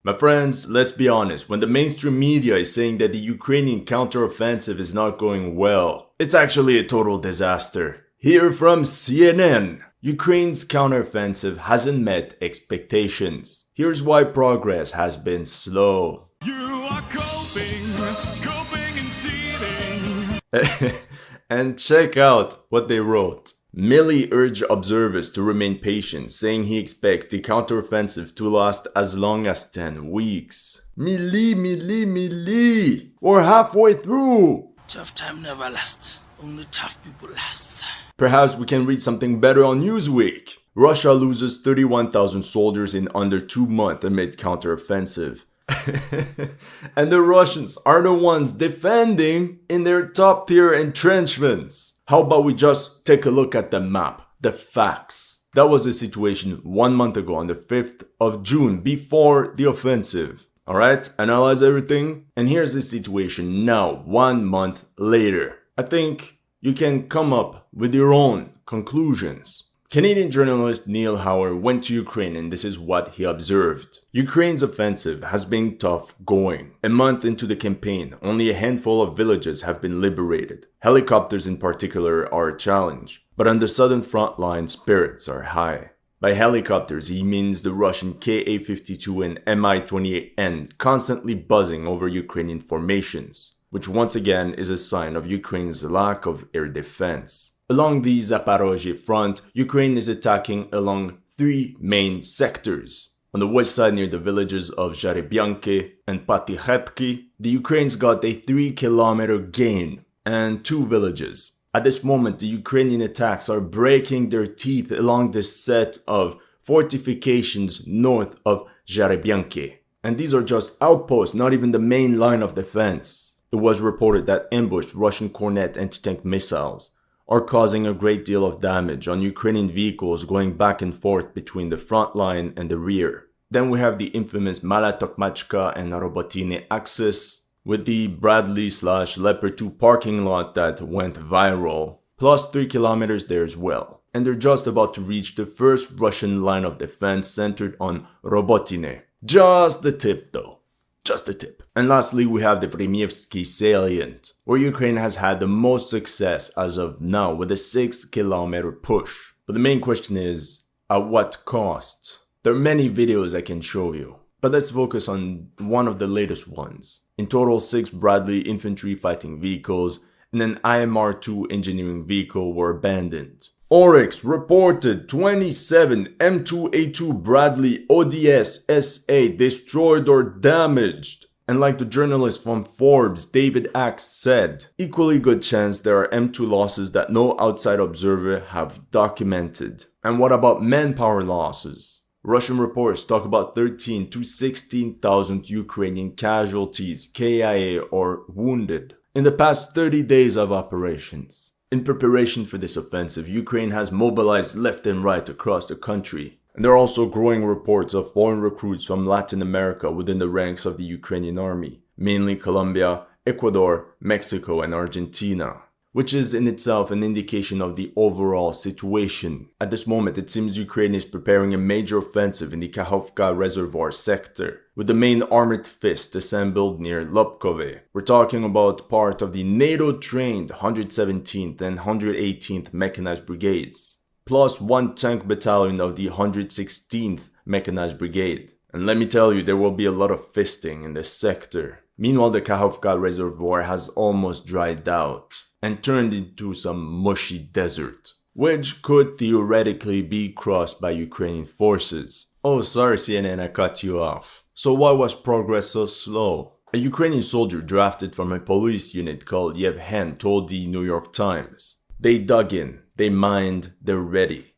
My friends, let's be honest, when the mainstream media is saying that the Ukrainian counteroffensive is not going well, it's actually a total disaster. Here from CNN, Ukraine's counteroffensive hasn't met expectations. Here's why progress has been slow. You are coping and seething. And check out what they wrote. Milley urged observers to remain patient, saying he expects the counteroffensive to last as long as 10 weeks. Milley! We're halfway through! Tough time never lasts. Only tough people last. Perhaps we can read something better on Newsweek. Russia loses 31,000 soldiers in under 2 months amid counteroffensive. And the Russians are the ones defending in their top tier entrenchments. How about we just take a look at the map, the facts. That was the situation 1 month ago on the 5th of June before the offensive. Alright, analyze everything. And here's the situation now, 1 month later. I think you can come up with your own conclusions. Canadian journalist Neil Howard went to Ukraine and this is what he observed. Ukraine's offensive has been tough going. A month into the campaign, only a handful of villages have been liberated. Helicopters in particular are a challenge, but on the southern front line, spirits are high. By helicopters, he means the Russian Ka-52 and Mi-28N constantly buzzing over Ukrainian formations, which once again is a sign of Ukraine's lack of air defense. Along the Zaporozhye front, Ukraine is attacking along 3 main sectors. On the west side near the villages of Zharebyanki and Patykhetki, the Ukrainians got a 3-kilometer gain and 2 villages. At this moment, the Ukrainian attacks are breaking their teeth along this set of fortifications north of Zharebyanki. And these are just outposts, not even the main line of defense. It was reported that ambushed Russian Kornet anti-tank missiles are causing a great deal of damage on Ukrainian vehicles going back and forth between the front line and the rear. Then we have the infamous Mala Tokmachka and Robotine axis with the Bradley/Leopard 2 parking lot that went viral, plus 3 kilometers there as well. And they're just about to reach the first Russian line of defense centered on Robotine. Just the tip though. Just the tip. And lastly, we have the Vremyevsky salient, where Ukraine has had the most success as of now with a 6-kilometer push. But the main question is, at what cost? There are many videos I can show you, but let's focus on one of the latest ones. In total, 6 Bradley infantry fighting vehicles and an IMR-2 engineering vehicle were abandoned. Oryx reported 27 M2A2 Bradley ODS SA destroyed or damaged. And like the journalist from Forbes, David Axe said, equally good chance there are M2 losses that no outside observer have documented. And what about manpower losses? Russian reports talk about 13 to 16,000 Ukrainian casualties, KIA or wounded, in the past 30 days of operations. In preparation for this offensive, Ukraine has mobilized left and right across the country. And there are also growing reports of foreign recruits from Latin America within the ranks of the Ukrainian army, mainly Colombia, Ecuador, Mexico, and Argentina, which is in itself an indication of the overall situation. At this moment, it seems Ukraine is preparing a major offensive in the Kakhovka Reservoir sector, with the main armored fist assembled near Lobkove. We're talking about part of the NATO-trained 117th and 118th Mechanized Brigades, plus 1 tank battalion of the 116th Mechanized Brigade. And let me tell you, there will be a lot of fisting in this sector. Meanwhile, the Kakhovka Reservoir has almost dried out and turned into some mushy desert, which could theoretically be crossed by Ukrainian forces. Oh, sorry CNN, I cut you off. So why was progress so slow? A Ukrainian soldier drafted from a police unit called Yevhen told the New York Times, "They dug in, they mined, they're ready.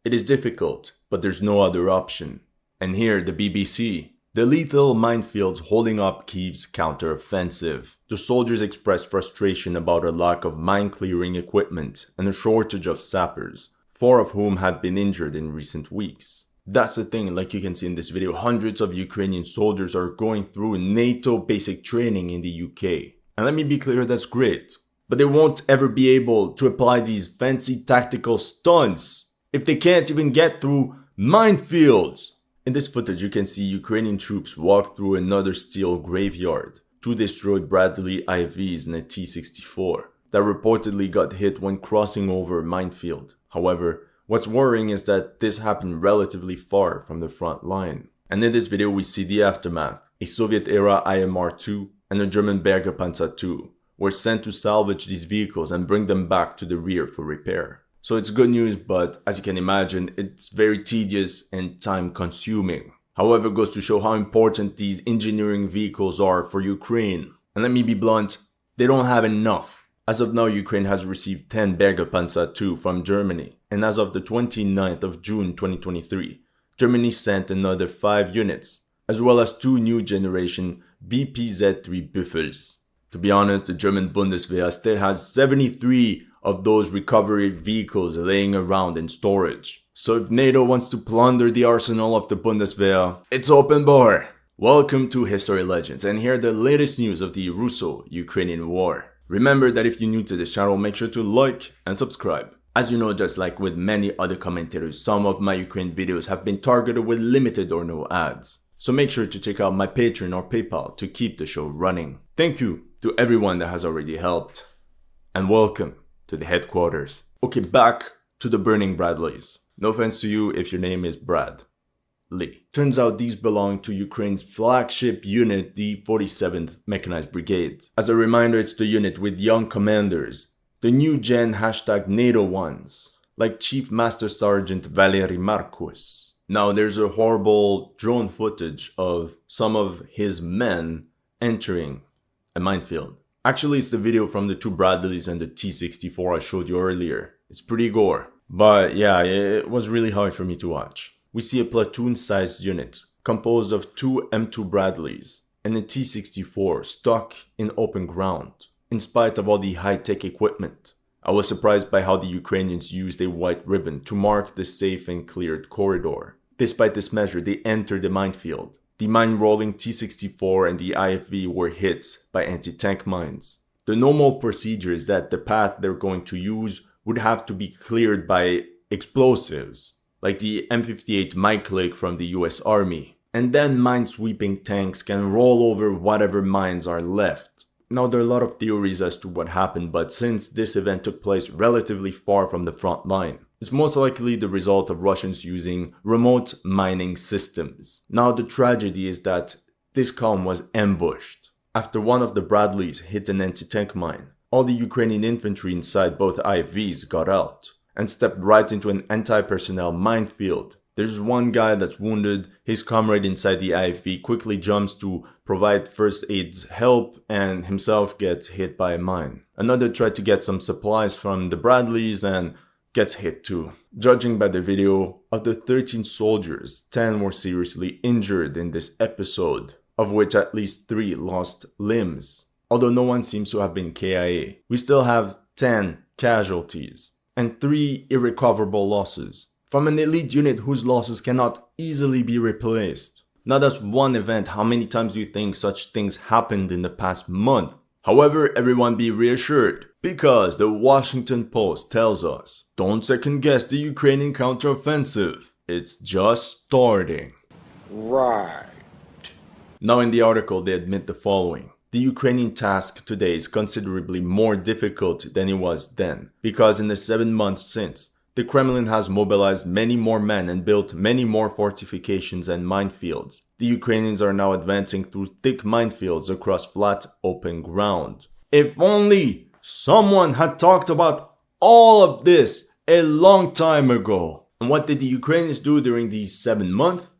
It is difficult, but there's no other option." And here, the BBC. The lethal minefields holding up Kyiv's counter-offensive. The soldiers expressed frustration about a lack of mine-clearing equipment and a shortage of sappers, 4 of whom had been injured in recent weeks. That's the thing, like you can see in this video, hundreds of Ukrainian soldiers are going through NATO basic training in the UK. And let me be clear, that's great. But they won't ever be able to apply these fancy tactical stunts if they can't even get through minefields. In this footage, you can see Ukrainian troops walk through another steel graveyard. Two destroyed Bradley IVs and a T-64 that reportedly got hit when crossing over a minefield. However, what's worrying is that this happened relatively far from the front line. And in this video, we see the aftermath. A Soviet-era IMR-2 and a German Panzer II were sent to salvage these vehicles and bring them back to the rear for repair. So it's good news, but as you can imagine, it's very tedious and time-consuming. However, it goes to show how important these engineering vehicles are for Ukraine. And let me be blunt, they don't have enough. As of now, Ukraine has received 10 Panzer II from Germany. And as of the 29th of June 2023, Germany sent another 5 units, as well as 2 new generation BPZ-3 Büffels. To be honest, the German Bundeswehr still has 73 of those recovery vehicles laying around in storage. So if NATO wants to plunder the arsenal of the Bundeswehr, it's open bar. Welcome to History Legends, and here are the latest news of the Russo-Ukrainian war. Remember that if you're new to this channel, make sure to like and subscribe. As you know, just like with many other commentators, some of my Ukraine videos have been targeted with limited or no ads. So make sure to check out my Patreon or PayPal to keep the show running. Thank you to everyone that has already helped. And welcome to the headquarters. Okay, back to the burning Bradleys. No offense to you if your name is Brad Lee. Turns out these belong to Ukraine's flagship unit, the 47th Mechanized Brigade. As a reminder, it's the unit with young commanders, the new gen #NATO ones, like Chief Master Sergeant Valery Marcus. Now there's a horrible drone footage of some of his men entering a minefield. Actually, it's the video from the 2 Bradleys and the T-64 I showed you earlier. It's pretty gore. But yeah, it was really hard for me to watch. We see a platoon-sized unit composed of 2 M2 Bradleys and a T-64 stuck in open ground. In spite of all the high-tech equipment, I was surprised by how the Ukrainians used a white ribbon to mark the safe and cleared corridor. Despite this measure, they entered the minefield. The mine-rolling T-64 and the IFV were hit by anti-tank mines. The normal procedure is that the path they're going to use would have to be cleared by explosives, like the M58 Mike from the US Army. And then mine-sweeping tanks can roll over whatever mines are left. Now, there are a lot of theories as to what happened, but since this event took place relatively far from the front line, it's most likely the result of Russians using remote mining systems. Now, the tragedy is that this column was ambushed. After one of the Bradleys hit an anti-tank mine, all the Ukrainian infantry inside both IFVs got out and stepped right into an anti-personnel minefield. There's one guy that's wounded, his comrade inside the IFV quickly jumps to provide first aid help and himself gets hit by a mine. Another tried to get some supplies from the Bradleys and gets hit too. Judging by the video, of the 13 soldiers, 10 were seriously injured in this episode, of which at least 3 lost limbs. Although no one seems to have been KIA, we still have 10 casualties and 3 irrecoverable losses from an elite unit whose losses cannot easily be replaced. Now that's one event. How many times do you think such things happened in the past month? However, everyone be reassured, because the Washington Post tells us, don't second guess the Ukrainian counteroffensive. It's just starting. Right. Now in the article they admit the following. The Ukrainian task today is considerably more difficult than it was then, because in the 7 months since, the Kremlin has mobilized many more men and built many more fortifications and minefields. The Ukrainians are now advancing through thick minefields across flat, open ground. If only someone had talked about all of this a long time ago. And what did the Ukrainians do during these 7 months?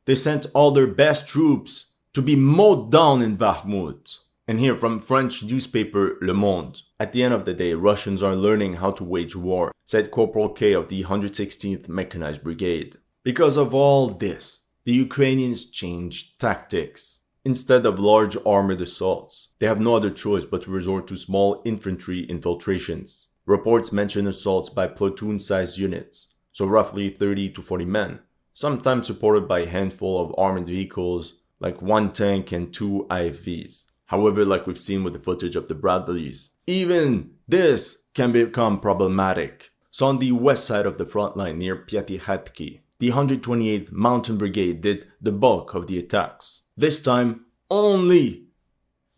They sent all their best troops to be mowed down in Bakhmut. And here from French newspaper Le Monde. At the end of the day, Russians are learning how to wage war, said Corporal K of the 116th Mechanized Brigade. Because of all this, the Ukrainians changed tactics. Instead of large armored assaults, they have no other choice but to resort to small infantry infiltrations. Reports mention assaults by platoon-sized units, so roughly 30 to 40 men, sometimes supported by a handful of armored vehicles like 1 tank and 2 IFVs. However, like we've seen with the footage of the Bradleys, even this can become problematic. So on the west side of the front line near Piatychatki, the 128th Mountain Brigade did the bulk of the attacks, this time only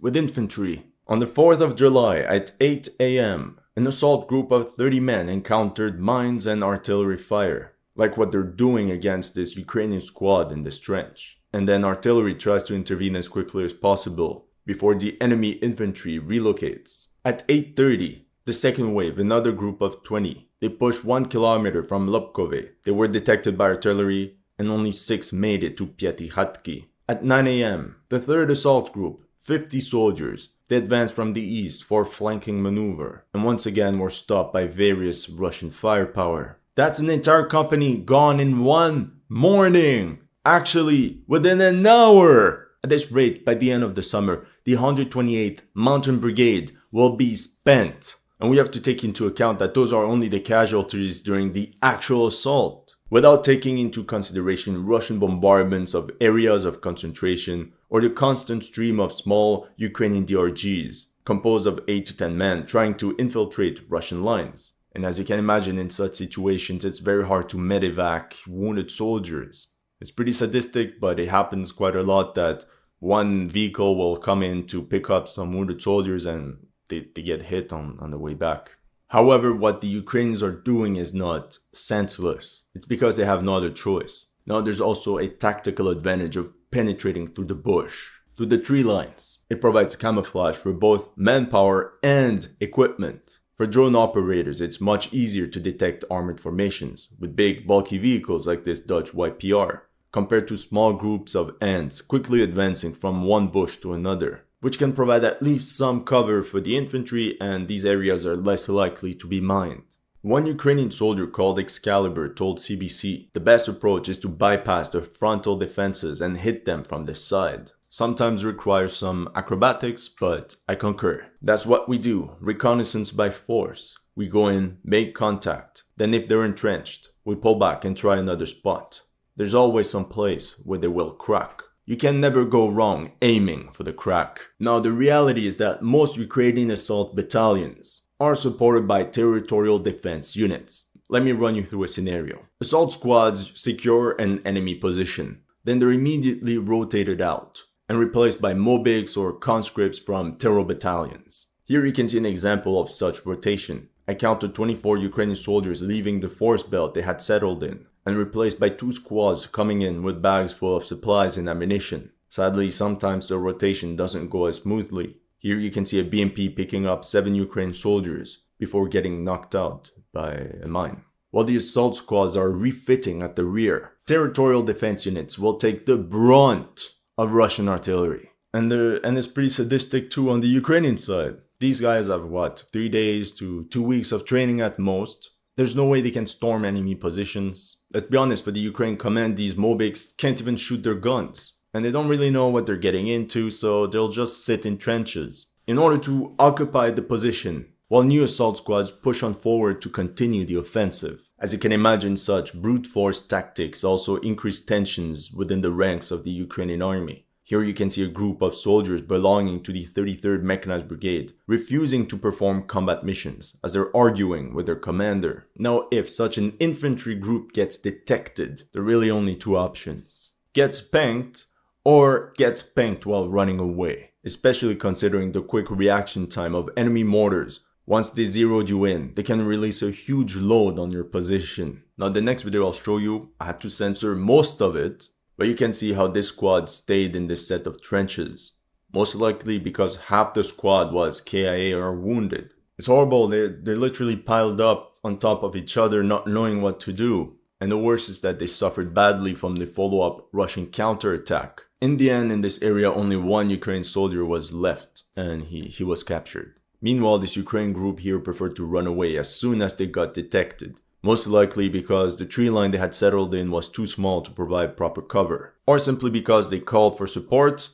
with infantry. On the 4th of July at 8 a.m., an assault group of 30 men encountered mines and artillery fire, like what they're doing against this Ukrainian squad in this trench. And then artillery tries to intervene as quickly as possible before the enemy infantry relocates. At 8:30, the second wave, another group of 20, they pushed 1 kilometer from Lobkove. They were detected by artillery and only 6 made it to Piatychatki. At 9 a.m., the third assault group, 50 soldiers, they advanced from the east for flanking maneuver, and once again were stopped by various Russian firepower. That's an entire company gone in one morning! Actually, within an hour! At this rate, by the end of the summer, the 128th Mountain Brigade will be spent. And we have to take into account that those are only the casualties during the actual assault, without taking into consideration Russian bombardments of areas of concentration or the constant stream of small Ukrainian DRGs, composed of 8 to 10 men trying to infiltrate Russian lines. And as you can imagine, in such situations, it's very hard to medevac wounded soldiers. It's pretty sadistic, but it happens quite a lot that one vehicle will come in to pick up some wounded soldiers and they get hit on the way back. However, what the Ukrainians are doing is not senseless. It's because they have no other choice. Now there's also a tactical advantage of penetrating through the bush, through the tree lines. It provides camouflage for both manpower and equipment. For drone operators, it's much easier to detect armored formations with big, bulky vehicles like this Dutch YPR, compared to small groups of ants quickly advancing from one bush to another, which can provide at least some cover for the infantry, and these areas are less likely to be mined. One Ukrainian soldier called Excalibur told CBC the best approach is to bypass the frontal defenses and hit them from the side. Sometimes requires some acrobatics, but I concur. That's what we do, reconnaissance by force. We go in, make contact, then if they're entrenched, we pull back and try another spot. There's always some place where they will crack. You can never go wrong aiming for the crack. Now the reality is that most Ukrainian assault battalions are supported by territorial defense units. Let me run you through a scenario. Assault squads secure an enemy position, then they're immediately rotated out and replaced by Mobics or conscripts from terror battalions. Here you can see an example of such rotation. I counted 24 Ukrainian soldiers leaving the forest belt they had settled in, and replaced by 2 squads coming in with bags full of supplies and ammunition. Sadly, sometimes the rotation doesn't go as smoothly. Here you can see a BMP picking up 7 Ukrainian soldiers before getting knocked out by a mine. While the assault squads are refitting at the rear, territorial defense units will take the brunt of Russian artillery. And it's pretty sadistic too on the Ukrainian side. These guys have 3 days to 2 weeks of training at most. There's no way they can storm enemy positions. Let's be honest, for the Ukraine command, these Mobics can't even shoot their guns. And they don't really know what they're getting into, so they'll just sit in trenches in order to occupy the position, while new assault squads push on forward to continue the offensive. As you can imagine, such brute force tactics also increase tensions within the ranks of the Ukrainian army. Here you can see a group of soldiers belonging to the 33rd Mechanized Brigade refusing to perform combat missions as they're arguing with their commander. Now, if such an infantry group gets detected, there are really only 2 options. Get spanked or get spanked while running away, especially considering the quick reaction time of enemy mortars. Once they zeroed you in, they can release a huge load on your position. Now, the next video I'll show you, I had to censor most of it, but you can see how this squad stayed in this set of trenches. Most likely because half the squad was KIA or wounded. It's horrible, they're literally piled up on top of each other not knowing what to do. And the worst is that they suffered badly from the follow-up Russian counterattack. In the end, in this area only 1 Ukrainian soldier was left and he was captured. Meanwhile, this Ukraine group here preferred to run away as soon as they got detected. Most likely because the tree line they had settled in was too small to provide proper cover. Or simply because they called for support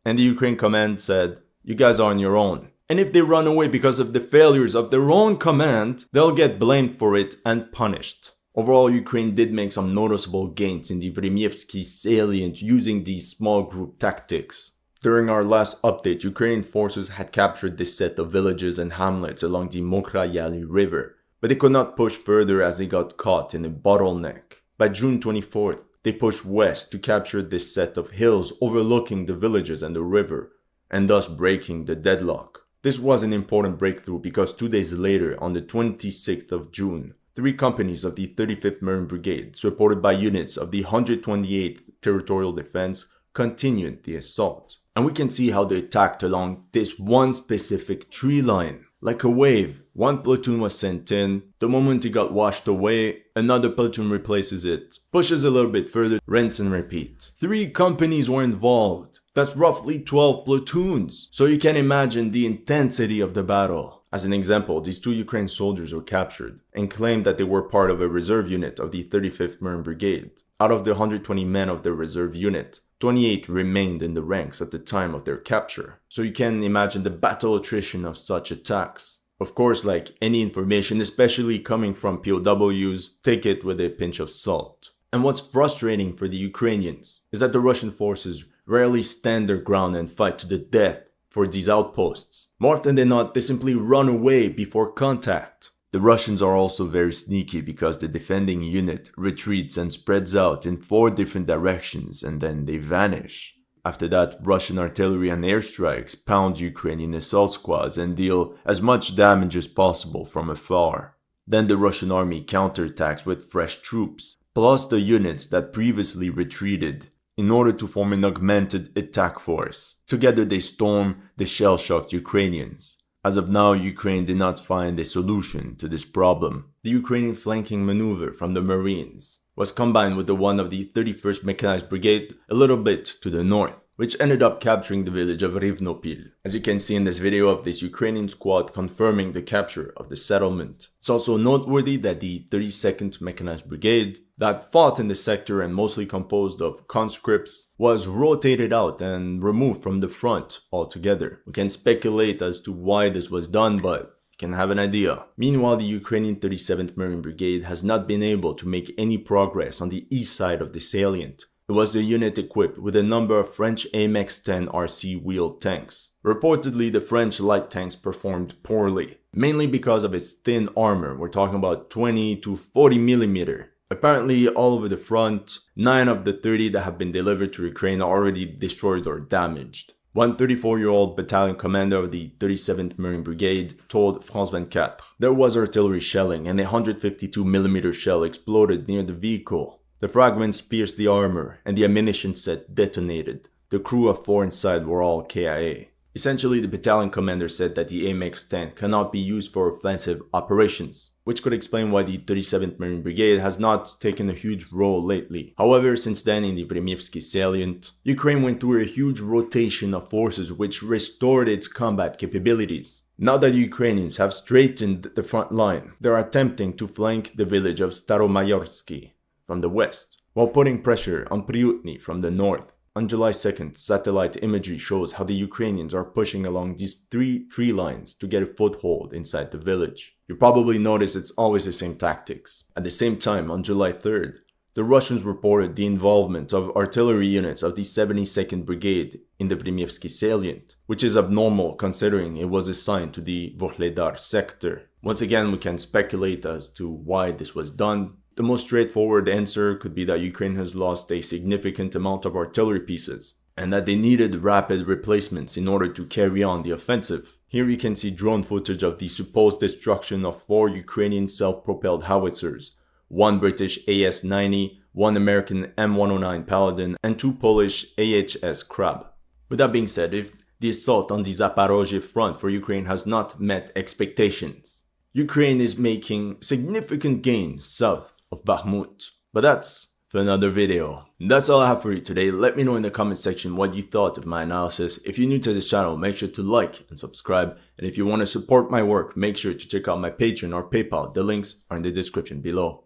and the Ukraine command said, "You guys are on your own." And if they run away because of the failures of their own command, they'll get blamed for it and punished. Overall, Ukraine did make some noticeable gains in the Vremyevsky salient using these small group tactics. During our last update, Ukrainian forces had captured this set of villages and hamlets along the Mokra Yali River, but they could not push further as they got caught in a bottleneck. By June 24th, they pushed west to capture this set of hills overlooking the villages and the river, and thus breaking the deadlock. This was an important breakthrough because 2 days later, on the 26th of June, 3 companies of the 35th Marine Brigade, supported by units of the 128th Territorial Defense, continued the assault. And we can see how they attacked along this one specific tree line. Like a wave, one platoon was sent in, the moment it got washed away, another platoon replaces it, pushes a little bit further, rinse and repeat. 3 companies were involved. That's roughly 12 platoons. So you can imagine the intensity of the battle. As an example, these 2 Ukrainian soldiers were captured and claimed that they were part of a reserve unit of the 35th Marine Brigade. Out of the 120 men of the reserve unit, 28 remained in the ranks at the time of their capture. So you can imagine the battle attrition of such attacks. Of course, like any information, especially coming from POWs, take it with a pinch of salt. And what's frustrating for the Ukrainians is that the Russian forces rarely stand their ground and fight to the death for these outposts. More often than not, they simply run away before contact. The Russians are also very sneaky because the defending unit retreats and spreads out in 4 different directions and then they vanish. After that, Russian artillery and airstrikes pound Ukrainian assault squads and deal as much damage as possible from afar. Then the Russian army counterattacks with fresh troops, plus the units that previously retreated, in order to form an augmented attack force. Together they storm the shell-shocked Ukrainians. As of now, Ukraine did not find a solution to this problem. The Ukrainian flanking maneuver from the Marines was combined with the one of the 31st Mechanized Brigade a little bit to the north, which ended up capturing the village of Rivnopil. As you can see in this video of this Ukrainian squad confirming the capture of the settlement. It's also noteworthy that the 32nd Mechanized Brigade, that fought in the sector and mostly composed of conscripts, was rotated out and removed from the front altogether. We can speculate as to why this was done, but you can have an idea. Meanwhile, the Ukrainian 37th Marine Brigade has not been able to make any progress on the east side of the salient. It was a unit equipped with a number of French AMX-10 RC wheeled tanks. Reportedly, the French light tanks performed poorly, mainly because of its thin armor. We're talking about 20 to 40 millimeter. Apparently, all over the front, 9 of the 30 that have been delivered to Ukraine are already destroyed or damaged. One 34-year-old battalion commander of the 37th Marine Brigade told France 24, there was artillery shelling and a 152mm shell exploded near the vehicle. The fragments pierced the armor and the ammunition set detonated. The crew of 4 inside were all KIA. Essentially, the battalion commander said that the AMX-10 cannot be used for offensive operations, which could explain why the 37th Marine Brigade has not taken a huge role lately. However, since then in the Vremivsky salient, Ukraine went through a huge rotation of forces which restored its combat capabilities. Now that the Ukrainians have straightened the front line, they are attempting to flank the village of Staromayorsky from the west, while putting pressure on Priutny from the north. On July 2nd, satellite imagery shows how the Ukrainians are pushing along these 3 tree lines to get a foothold inside the village. You probably notice it's always the same tactics. At the same time, on July 3rd, the Russians reported the involvement of artillery units of the 72nd Brigade in the Vremivsky salient, which is abnormal considering it was assigned to the Vuhledar sector. Once again, we can speculate as to why this was done. The most straightforward answer could be that Ukraine has lost a significant amount of artillery pieces, and that they needed rapid replacements in order to carry on the offensive. Here you can see drone footage of the supposed destruction of 4 Ukrainian self-propelled howitzers, 1 British AS-90, 1 American M109 Paladin, and 2 Polish AHS Krab. With that being said, if the assault on the Zaporozhye front for Ukraine has not met expectations, Ukraine is making significant gains south of Bakhmut. But that's for another video. That's all I have for you today. Let me know in the comment section what you thought of my analysis. If you're new to this channel, make sure to like and subscribe. And if you want to support my work, make sure to check out my Patreon or PayPal. The links are in the description below.